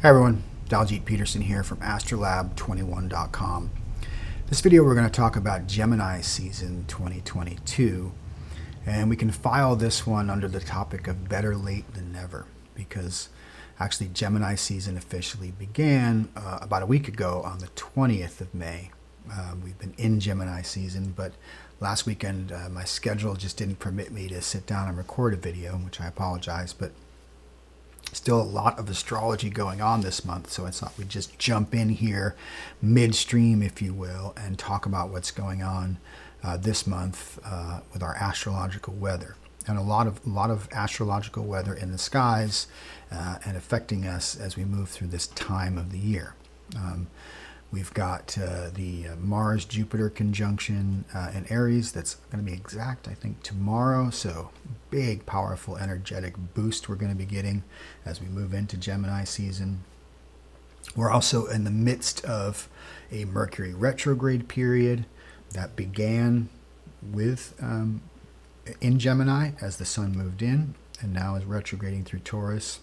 Hi everyone, Daljeet Peterson here from astrolab21.com. This video we're going to talk about Gemini season 2022, and we can file this one under the topic of better late than never, because actually Gemini season officially began about a week ago on the 20th of May. We've been in Gemini season, but last weekend my schedule just didn't permit me to sit down and record a video, which I apologize, but still a lot of astrology going on this month, so I thought we'd just jump in here midstream, if you will, and talk about what's going on this month with our astrological weather. And a lot of astrological weather in the skies and affecting us as we move through this time of the year. We've got the Mars-Jupiter conjunction in Aries. That's going to be exact, I think, tomorrow. So big, powerful, energetic boost we're going to be getting as we move into Gemini season. We're also in the midst of a Mercury retrograde period that began with in Gemini as the sun moved in and now is retrograding through Taurus.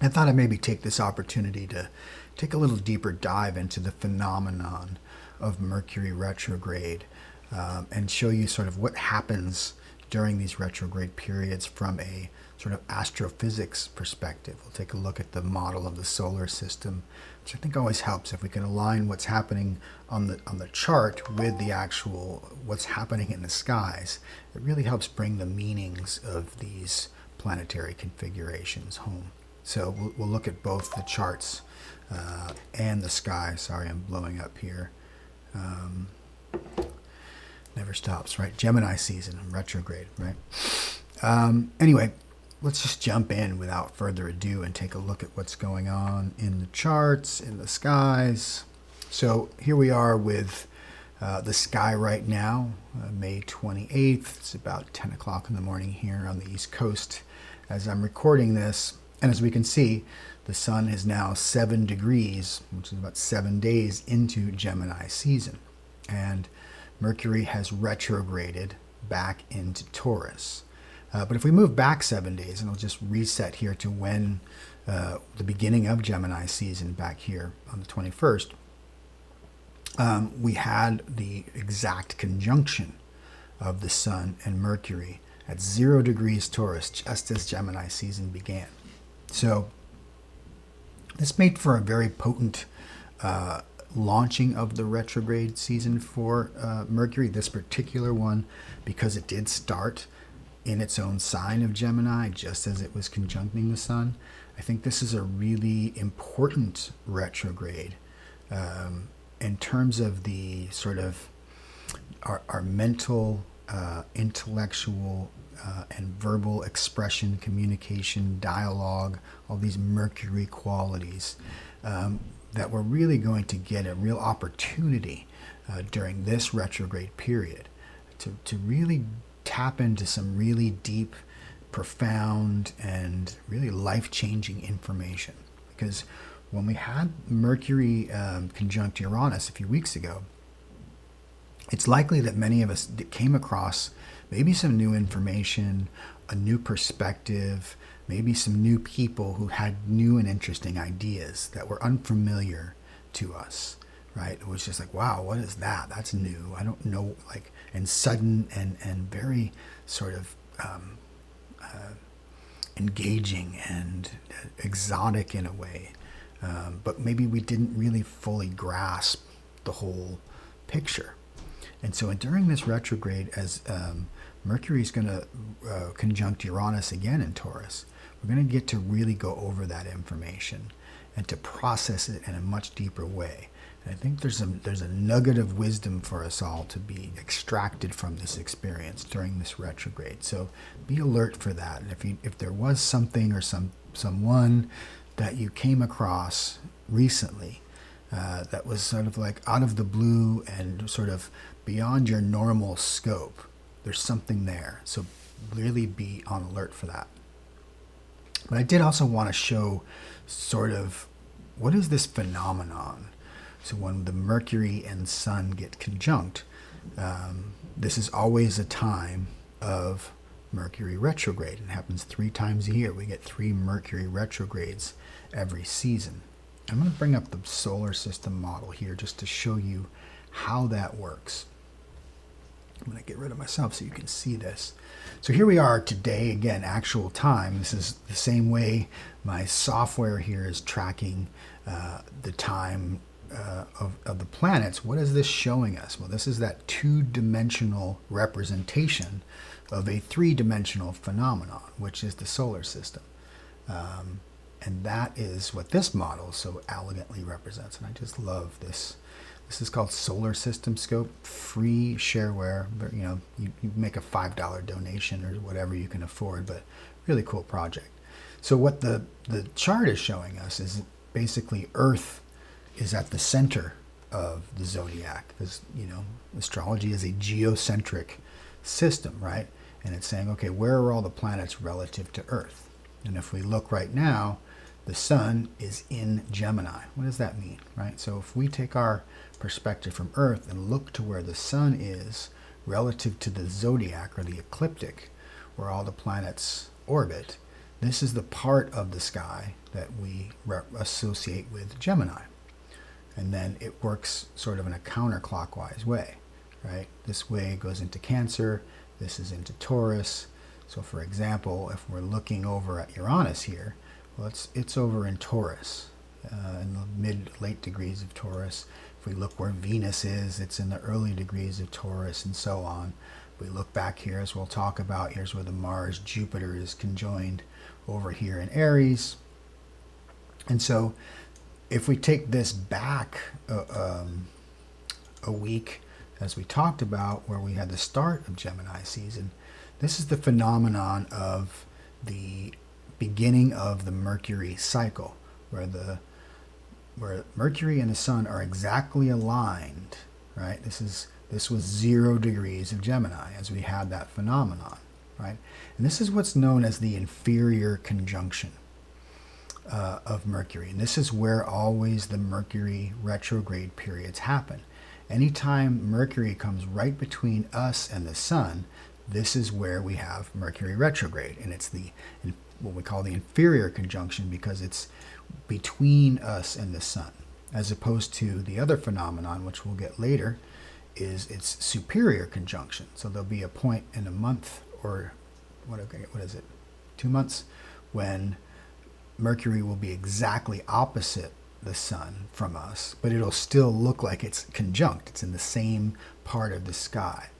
I thought I'd maybe take this opportunity to take a little deeper dive into the phenomenon of Mercury retrograde and show you sort of what happens during these retrograde periods from a sort of astrophysics perspective. We'll take a look at the model of the solar system, which I think always helps if we can align what's happening on the chart with the actual what's happening in the skies. It really helps bring the meanings of these planetary configurations home. So we'll look at both the charts and the sky. Sorry, I'm blowing up here. Never stops, right? Gemini season, retrograde, right? Anyway, let's just jump in without further ado and take a look at what's going on in the charts, in the skies. So here we are with the sky right now, May 28th. It's about 10 o'clock in the morning here on the East Coast as I'm recording this. And as we can see, the sun is now 7 degrees, which is about 7 days into Gemini season. And Mercury has retrograded back into Taurus. But if we move back 7 days, and I'll just reset here to when the beginning of Gemini season back here on the 21st, we had the exact conjunction of the sun and Mercury at 0 degrees Taurus, just as Gemini season began. So this made for a very potent launching of the retrograde season for Mercury, this particular one, because it did start in its own sign of Gemini, just as it was conjuncting the sun. I think this is a really important retrograde in terms of the sort of our mental, intellectual, and verbal expression, communication, dialogue, all these Mercury qualities that we're really going to get a real opportunity during this retrograde period to really tap into some really deep, profound, and really life-changing information. Because when we had Mercury conjunct Uranus a few weeks ago, it's likely that many of us came across maybe some new information, a new perspective, maybe some new people who had new and interesting ideas that were unfamiliar to us, right? It was just like, wow, what is that? That's new. I don't know, like, and sudden and very sort of engaging and exotic in a way. But maybe we didn't really fully grasp the whole picture. And so during this retrograde, as Mercury is going to conjunct Uranus again in Taurus, we're going to get to really go over that information and to process it in a much deeper way. And I think there's a nugget of wisdom for us all to be extracted from this experience during this retrograde. So be alert for that. And if there was something or someone that you came across recently that was sort of like out of the blue and sort of beyond your normal scope, there's something there. So really be on alert for that. But I did also want to show sort of what is this phenomenon. So when the Mercury and Sun get conjunct, this is always a time of Mercury retrograde. It happens 3 times a year. We get 3 Mercury retrogrades every season. I'm going to bring up the solar system model here just to show you how that works. I'm going to get rid of myself so you can see this. So here we are today, again, actual time. This is the same way my software here is tracking the time of the planets. What is this showing us? Well, this is that 2-dimensional representation of a 3-dimensional phenomenon, which is the solar system. And that is what this model so elegantly represents. And I just love this. This is called Solar System Scope, free shareware. But, you make a $5 donation or whatever you can afford, but really cool project. So what the chart is showing us is basically Earth is at the center of the zodiac. Because, astrology is a geocentric system, right? And it's saying, okay, where are all the planets relative to Earth? And if we look right now, the sun is in Gemini. What does that mean, right? So if we take our perspective from Earth and look to where the sun is relative to the zodiac or the ecliptic, where all the planets orbit, this is the part of the sky that we associate with Gemini. And then it works sort of in a counterclockwise way, right? This way goes into Cancer, this is into Taurus. So for example, if we're looking over at Uranus here, well, it's over in Taurus, in the late degrees of Taurus. If we look where Venus is, it's in the early degrees of Taurus, and so on. If we look back here, as we'll talk about, here's where the Mars-Jupiter is conjoined over here in Aries. And so if we take this back a week, as we talked about, where we had the start of Gemini season, this is the phenomenon of the beginning of the Mercury cycle, where Mercury and the Sun are exactly aligned, right? This was 0 degrees of Gemini as we had that phenomenon, right? And this is what's known as the inferior conjunction of Mercury. And this is where always the Mercury retrograde periods happen. Anytime Mercury comes right between us and the Sun, this is where we have Mercury retrograde. And it's what we call the inferior conjunction because it's between us and the Sun, as opposed to the other phenomenon, which we'll get later, is its superior conjunction. So there'll be a point in a month, or what is it, 2 months, when Mercury will be exactly opposite the Sun from us, but it'll still look like it's conjunct. It's in the same part of the sky.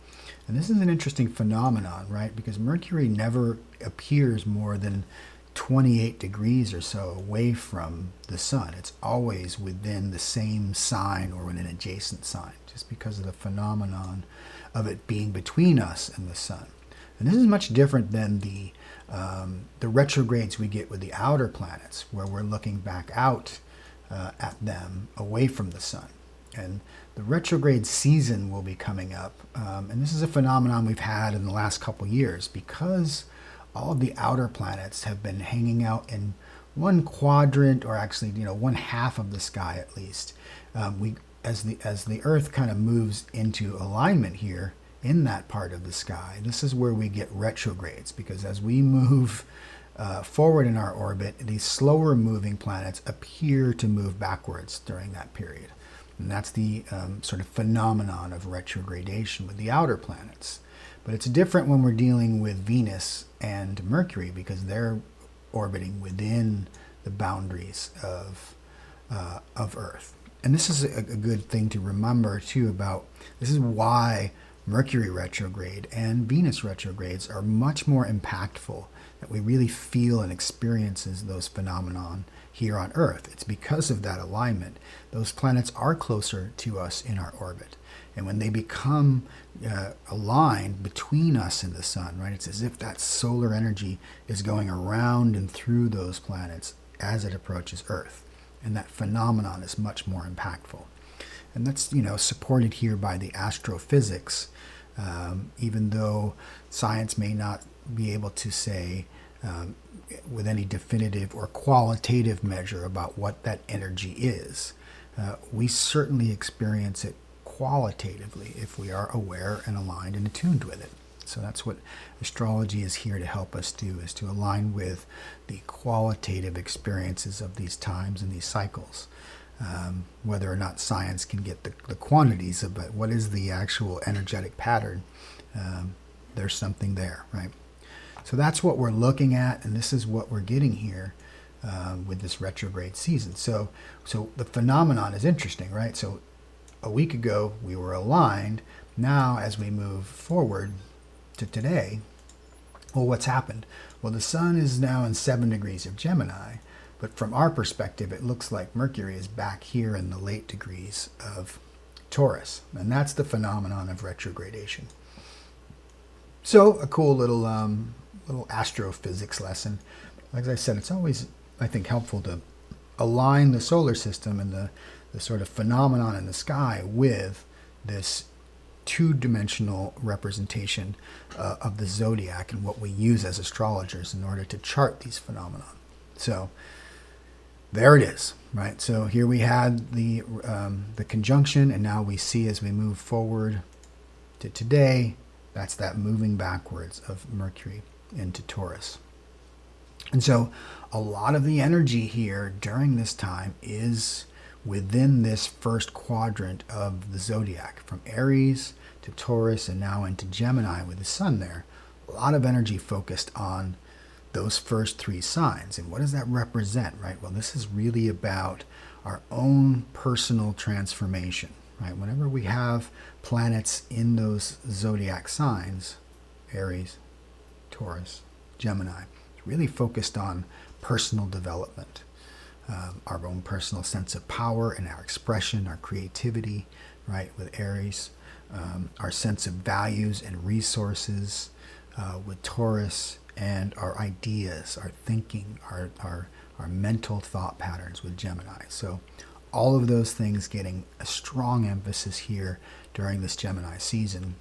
And this is an interesting phenomenon, right? Because Mercury never appears more than 28 degrees or so away from the Sun. It's always within the same sign or in an adjacent sign, just because of the phenomenon of it being between us and the Sun. And this is much different than the retrogrades we get with the outer planets, where we're looking back out at them away from the Sun. And the retrograde season will be coming up. And this is a phenomenon we've had in the last couple years because all of the outer planets have been hanging out in one quadrant, or actually, one half of the sky at least. As the Earth kind of moves into alignment here in that part of the sky, this is where we get retrogrades, because as we move forward in our orbit, these slower moving planets appear to move backwards during that period. And that's the sort of phenomenon of retrogradation with the outer planets. But it's different when we're dealing with Venus and Mercury, because they're orbiting within the boundaries of Earth. And this is a good thing to remember too about, this is why Mercury retrograde and Venus retrogrades are much more impactful, that we really feel and experiences those phenomenon here on Earth. It's because of that alignment. Those planets are closer to us in our orbit. And when they become aligned between us and the Sun, right, it's as if that solar energy is going around and through those planets as it approaches Earth. And that phenomenon is much more impactful. And that's, supported here by the astrophysics, even though science may not be able to say with any definitive or qualitative measure about what that energy is. We certainly experience it qualitatively if we are aware and aligned and attuned with it. So that's what astrology is here to help us do, is to align with the qualitative experiences of these times and these cycles. Whether or not science can get the quantities of it, what is the actual energetic pattern, there's something there, right? So that's what we're looking at, and this is what we're getting here with this retrograde season. So the phenomenon is interesting, right? So a week ago we were aligned. Now as we move forward to today, well, what's happened? Well, the sun is now in 7 degrees of Gemini, but from our perspective, it looks like Mercury is back here in the late degrees of Taurus, and that's the phenomenon of retrogradation. So a cool little astrophysics lesson. Like I said, it's always, I think, helpful to align the solar system and the sort of phenomenon in the sky with this two-dimensional representation of the zodiac and what we use as astrologers in order to chart these phenomena. So there it is, right? So here we had the conjunction, and now we see as we move forward to today, that's that moving backwards of Mercury into Taurus. And so a lot of the energy here during this time is within this first quadrant of the zodiac, from Aries to Taurus and now into Gemini with the sun there. A lot of energy focused on those first 3 signs. And what does that represent, right? Well, this is really about our own personal transformation, right? Whenever we have planets in those zodiac signs, Aries, Taurus, Gemini, it's really focused on personal development, our own personal sense of power and our expression, our creativity, right? With Aries, our sense of values and resources with Taurus, and our ideas, our thinking, our mental thought patterns with Gemini. So all of those things getting a strong emphasis here during this Gemini season.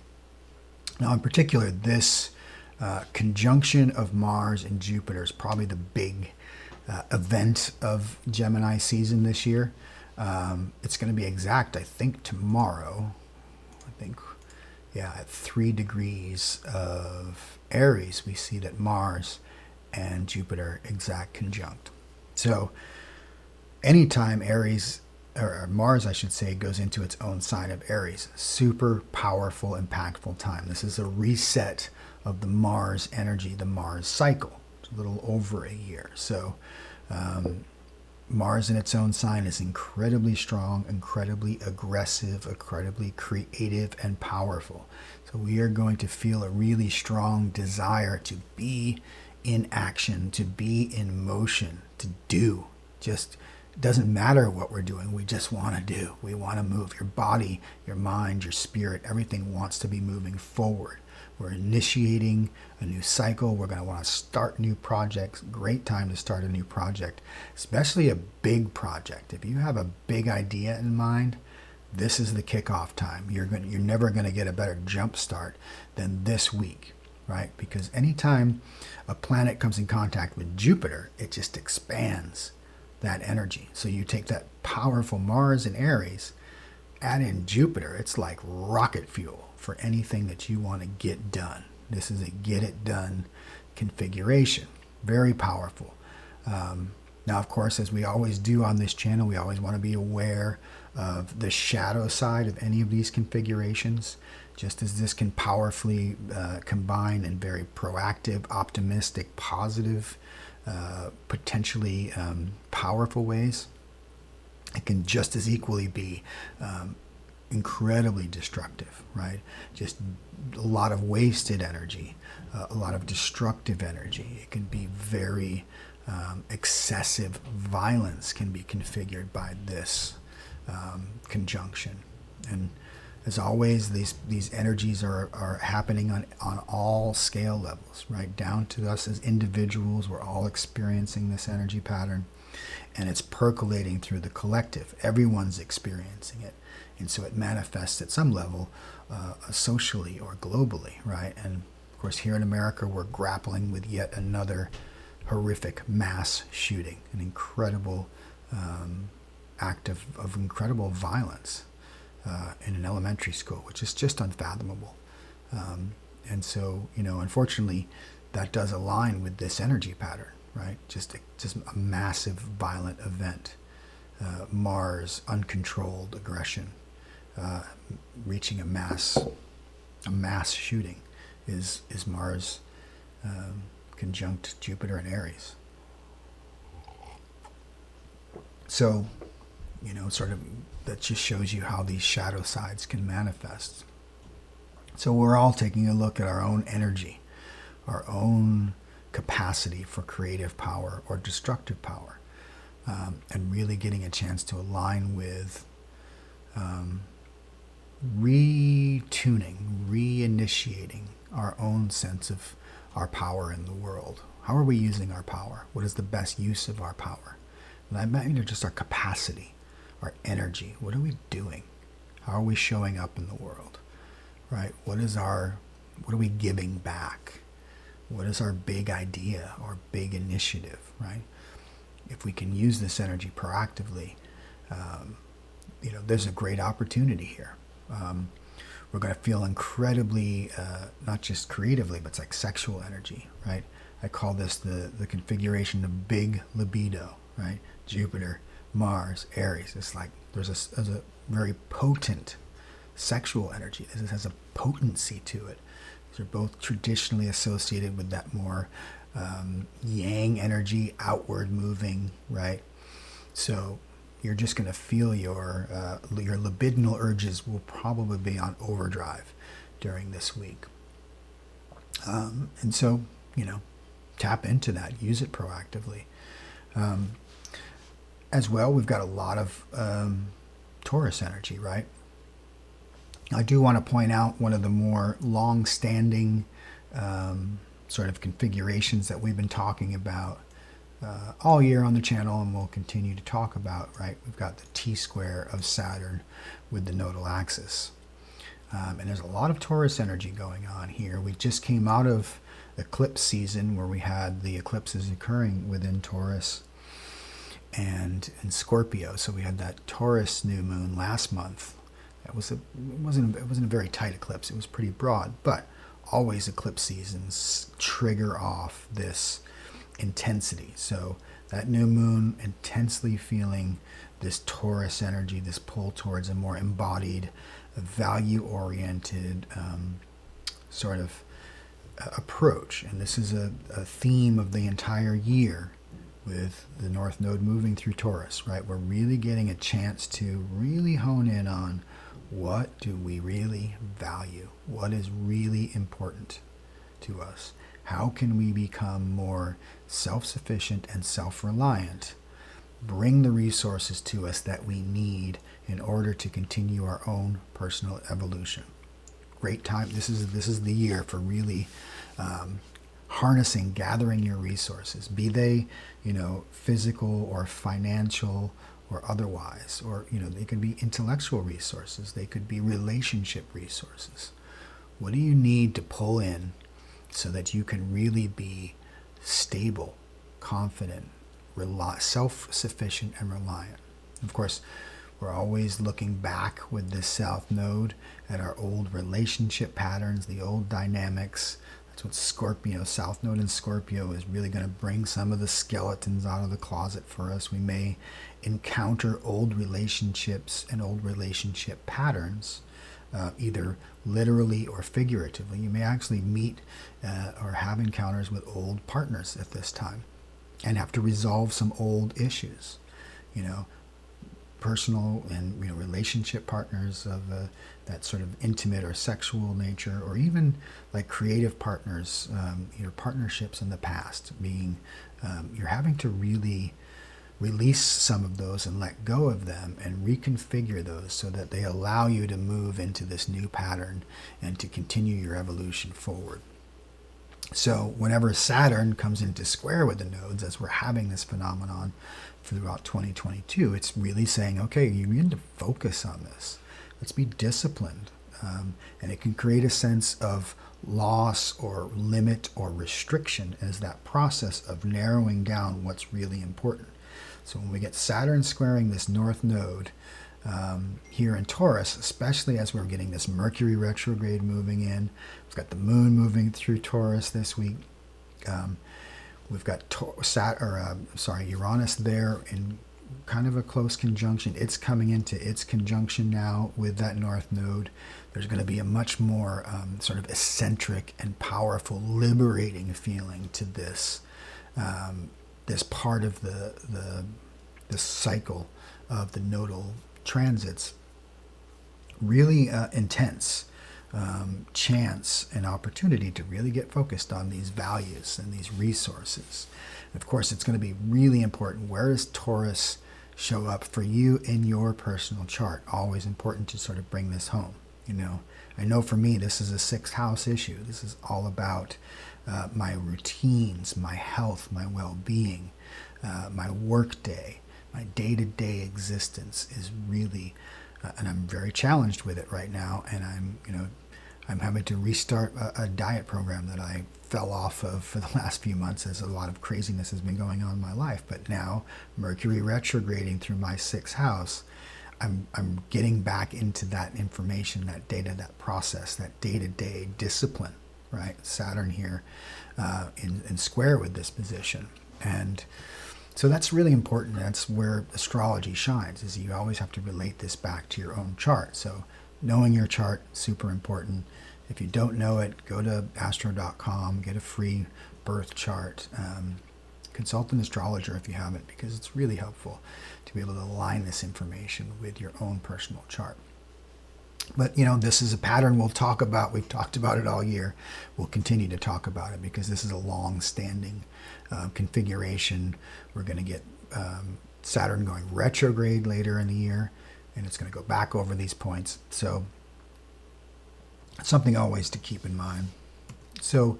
Now, in particular, this conjunction of Mars and Jupiter is probably the big event of Gemini season this year. It's going to be exact, I think, tomorrow. At 3 degrees of Aries, we see that Mars and Jupiter exact conjunct. So anytime Aries, or Mars, I should say, goes into its own sign of Aries, super powerful, impactful time. This is a reset of the Mars energy, the Mars cycle. It's a little over a year. So Mars in its own sign is incredibly strong, incredibly aggressive, incredibly creative and powerful. So we are going to feel a really strong desire to be in action, to be in motion, to do. Just doesn't matter what we're doing. We just want to do. We want to move. Your body, your mind, your spirit, everything wants to be moving forward. We're initiating a new cycle. We're going to want to start new projects. Great time to start a new project, especially a big project. If you have a big idea in mind, this is the kickoff time. You're never going to get a better jump start than this week, right? Because anytime a planet comes in contact with Jupiter, it just expands that energy. So you take that powerful Mars and Aries, add in Jupiter, it's like rocket fuel for anything that you want to get done. This is a get it done configuration. Very powerful. Now, of course, as we always do on this channel, we always want to be aware of the shadow side of any of these configurations, just as this can powerfully combine in very proactive, optimistic, positive, potentially powerful ways. It can just as equally be incredibly destructive, right? Just a lot of wasted energy, a lot of destructive energy. It can be very excessive violence can be configured by this conjunction. And as always, these energies are happening on all scale levels, right? Down to us as individuals. We're all experiencing this energy pattern, and it's percolating through the collective. Everyone's experiencing it. And so it manifests at some level socially or globally, right? And of course, here in America, we're grappling with yet another horrific mass shooting, an incredible act of incredible violence in an elementary school, which is just unfathomable. And so, unfortunately, that does align with this energy pattern, right? Just a massive, violent event. Mars, uncontrolled aggression, reaching a mass shooting, is Mars conjunct Jupiter and Aries. So, sort of that just shows you how these shadow sides can manifest. So we're all taking a look at our own energy, our own capacity for creative power or destructive power, and really getting a chance to align with retuning, reinitiating our own sense of our power in the world. How are we using our power? What is the best use of our power? And I mean just our capacity, our energy. What are we doing? How are we showing up in the world? Right? What are we giving back? What is our big idea or big initiative, right? If we can use this energy proactively, there's a great opportunity here. We're going to feel incredibly, not just creatively, but it's like sexual energy, right? I call this the configuration of big libido, right? Jupiter, Mars, Aries. It's like there's a very potent sexual energy. This has a potency to it. These are both traditionally associated with that more yang energy, outward moving, right? So you're just going to feel your libidinal urges will probably be on overdrive during this week. And so, tap into that, use it proactively. As well, we've got a lot of Taurus energy, right? I do want to point out one of the more long-standing sort of configurations that we've been talking about all year on the channel, and we'll continue to talk about, right? We've got the T-square of Saturn with the nodal axis. And there's a lot of Taurus energy going on here. We just came out of eclipse season where we had the eclipses occurring within Taurus and in Scorpio. So we had that Taurus new moon last month. It wasn't a very tight eclipse. It was pretty broad, but always eclipse seasons trigger off this intensity. So that new moon, intensely feeling this Taurus energy, this pull towards a more embodied, value-oriented sort of approach. And this is a theme of the entire year with the North Node moving through Taurus, right? We're really getting a chance to really hone in on what do we really value? What is really important to us? How can we become more self-sufficient and self-reliant? Bring the resources to us that we need in order to continue our own personal evolution. Great time. This is the year for really harnessing, gathering your resources, be they, physical or financial or otherwise, or, they could be intellectual resources. They could be relationship resources. What do you need to pull in so that you can really be stable, confident, self-sufficient, and reliant? Of course, we're always looking back with this South Node at our old relationship patterns, the old dynamics. That's what Scorpio, South Node in Scorpio is really going to bring some of the skeletons out of the closet for us. We may encounter old relationships and old relationship patterns, either literally or figuratively. You may actually meet or have encounters with old partners at this time and have to resolve some old issues, personal and relationship partners of that sort of intimate or sexual nature, or even like creative partners, partnerships in the past, being you're having to really release some of those and let go of them and reconfigure those so that they allow you to move into this new pattern and to continue your evolution forward. So whenever Saturn comes into square with the nodes, as we're having this phenomenon throughout 2022, it's really saying, okay, you need to focus on this. Let's be disciplined. And it can create a sense of loss or limit or restriction as that process of narrowing down what's really important. So when we get Saturn squaring this North Node, here in Taurus, especially as we're getting this Mercury retrograde moving in. We've got the moon moving through Taurus this week. We've got Uranus there in kind of a close conjunction. It's coming into its conjunction now with that north node. There's going to be a much more sort of eccentric and powerful, liberating feeling to this this part of the cycle of the nodal transits. Really intense chance and opportunity to really get focused on these values and these resources. Of course, it's going to be really important. Where does Taurus show up for you in your personal chart? Always important to sort of bring this home. I know for me, this is a 6th house issue. This is all about my routines, my health, my well-being, my work day, my day-to-day existence is really, and I'm very challenged with it right now. And I'm having to restart a diet program that I fell off of for the last few months as a lot of craziness has been going on in my life. But now, Mercury retrograding through my 6th house, I'm getting back into that information, that data, that process, that day-to-day discipline, right? Saturn here in square with this position. And so that's really important. That's where astrology shines, is you always have to relate this back to your own chart. So knowing your chart, super important. If you don't know it, go to astro.com, get a free birth chart. Consult an astrologer if you haven't, because it's really helpful to be able to align this information with your own personal chart. But, this is a pattern we'll talk about. We've talked about it all year. We'll continue to talk about it because this is a long-standing configuration. We're going to get Saturn going retrograde later in the year, and it's going to go back over these points. So something always to keep in mind. So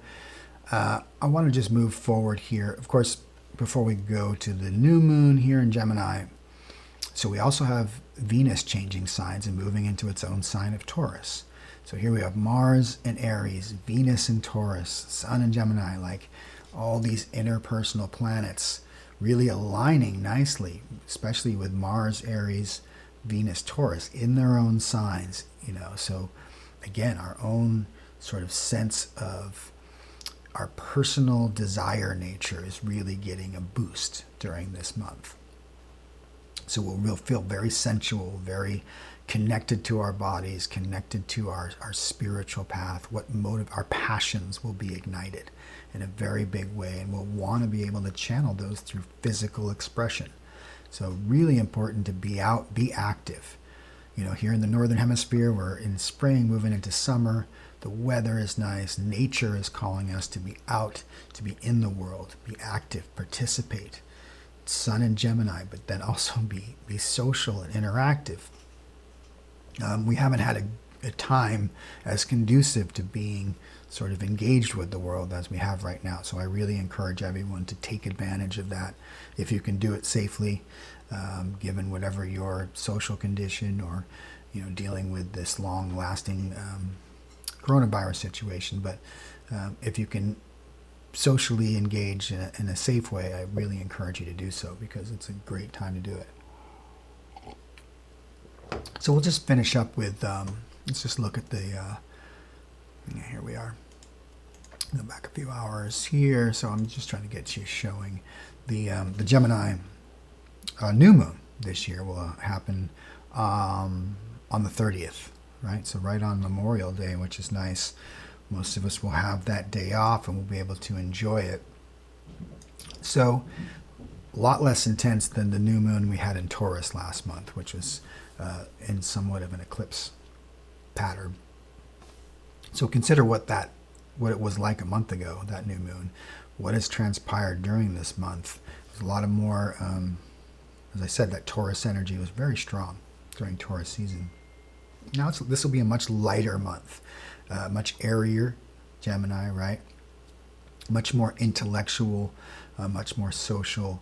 I want to just move forward here. Of course, before we go to the new moon here in Gemini, so we also have Venus changing signs and moving into its own sign of Taurus. So here we have Mars in Aries, Venus in Taurus, Sun in Gemini, like all these interpersonal planets really aligning nicely, especially with Mars, Aries, Venus, Taurus in their own signs, So again, our own sort of sense of our personal desire nature is really getting a boost during this month. So we'll feel very sensual, very connected to our bodies, connected to our spiritual path. Our passions will be ignited in a very big way, and we'll want to be able to channel those through physical expression. So really important to be out, be active. Here in the Northern Hemisphere, we're in spring, moving into summer. The weather is nice. Nature is calling us to be out, to be in the world, be active, participate. Sun in Gemini, but then also be social and interactive. We haven't had a time as conducive to being sort of engaged with the world as we have right now. So I really encourage everyone to take advantage of that if you can do it safely, given whatever your social condition or dealing with this long-lasting coronavirus situation. But if you can socially engage in a safe way, I really encourage you to do so, because it's a great time to do it. So we'll just finish up with, let's just look at the, here we are. Go back a few hours here. So I'm just trying to get you showing the Gemini new moon this year will happen on the 30th, right? So right on Memorial Day, which is nice. Most of us will have that day off and we'll be able to enjoy it. So a lot less intense than the new moon we had in Taurus last month, which was in somewhat of an eclipse pattern. So consider what it was like a month ago, that new moon. What has transpired during this month? There's a lot of more, as I said, that Taurus energy was very strong during Taurus season. Now this will be a much lighter month. Much airier, Gemini, right? Much more intellectual, much more social.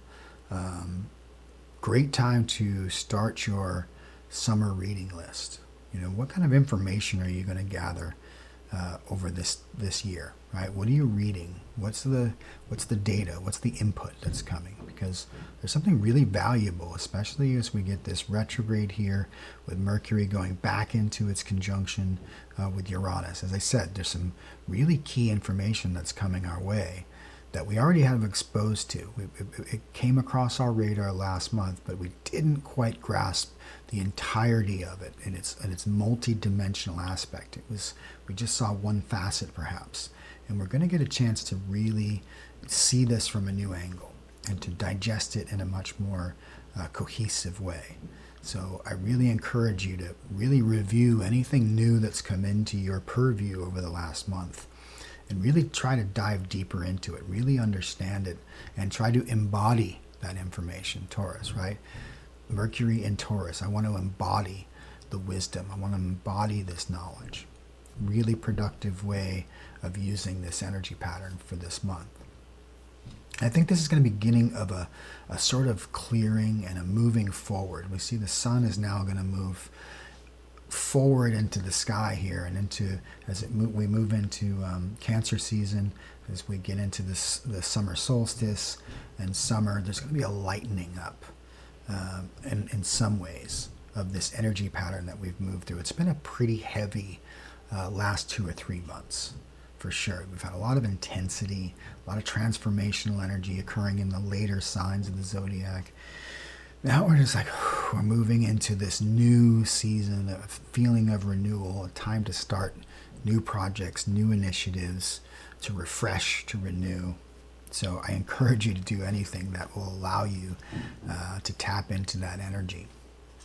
Great time to start your summer reading list. What kind of information are you going to gather over this year, right? What are you reading? What's the data? What's the input that's coming? Because there's something really valuable, especially as we get this retrograde here with Mercury going back into its conjunction with Uranus. As I said, there's some really key information that's coming our way that we already have exposed to. It came across our radar last month, but we didn't quite grasp the entirety of it in its multi-dimensional aspect. We just saw one facet perhaps, and we're going to get a chance to really see this from a new angle and to digest it in a much more cohesive way. So I really encourage you to really review anything new that's come into your purview over the last month, and really try to dive deeper into it, really understand it, and try to embody that information. Taurus, right? Mercury in Taurus. I want to embody the wisdom. I want to embody this knowledge. Really productive way of using this energy pattern for this month. I think this is going to be beginning of a sort of clearing and a moving forward. We see the sun is now going to move forward into the sky here, and into we move into Cancer season, as we get into the summer solstice and summer. There's going to be a lightening up in some ways of this energy pattern that we've moved through. It's been a pretty heavy last 2 or 3 months for sure. We've had a lot of intensity, a lot of transformational energy occurring in the later signs of the zodiac. Now we're just like, we're moving into this new season, a feeling of renewal, a time to start new projects, new initiatives, to refresh, to renew. So I encourage you to do anything that will allow you to tap into that energy.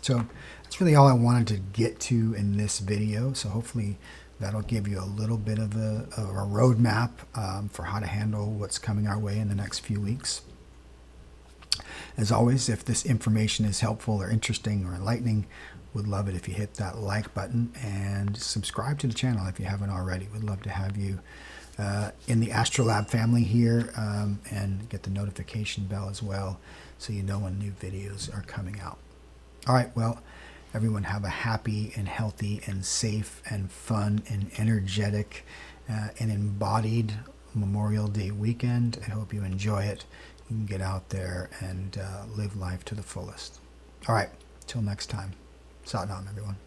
So that's really all I wanted to get to in this video. So hopefully that'll give you a little bit of a roadmap for how to handle what's coming our way in the next few weeks. As always, if this information is helpful or interesting or enlightening, would love it if you hit that like button and subscribe to the channel if you haven't already. We'd love to have you in the Astrolab family here, and get the notification bell as well, so you know when new videos are coming out. All right, well, everyone have a happy and healthy and safe and fun and energetic and embodied Memorial Day weekend. I hope you enjoy it. You can get out there and live life to the fullest. All right, till next time. Sat Nam, everyone.